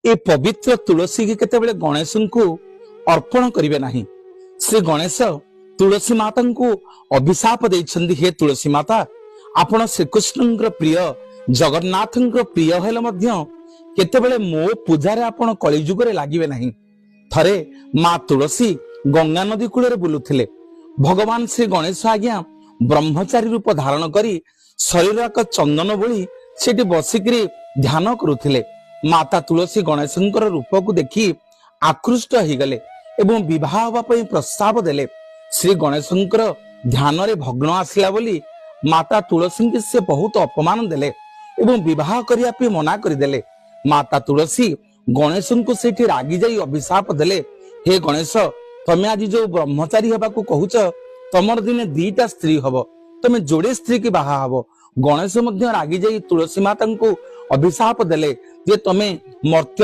ए पवित्र तुलसी की केतेबेले गणेश को अर्पण करिवे नाही। श्री गणेश तुलसी माता को अभिशाप देइछन्दी, हे तुलसी माता आपण श्रीकृष्ण प्रिय जगन्नाथ प्रिय हेले मध्य केतेबेले मो पूजारे आपण कलिजुगरे लागिवे नाही। थरे माँ तुलसी गंगा नदी कूल बुलुथिले। भगवान श्री गणेश आज्ञा ब्रह्मचारी रूप धारण करी शरीर एक चंदन बोली सेठी बसिकरी ध्यान करुथिले। माता तुलसी गणेशंकर रूप को देखी आकृष्ट हो गले एवं विवाह हवा पई प्रस्ताव देले। श्री गणेशंकर ध्यान रे भग्न आसला बोली माता तुलसी के से बहुत अपमान देले एवं विवाह करिया पे मना कर देले। माता तुलसी गणेश को सेठी रागी जाई अभिशाप देले, हे गणेश तमे आज जो ब्रह्मचारी हबा को कहूच तमर दिने दीटा स्त्री हबो, तमे जोड़े स्त्री की बाहा हबो। गणेश मध्य रागी जाई तुलसी माता को अभिशाप देले जे तमे मर्त्य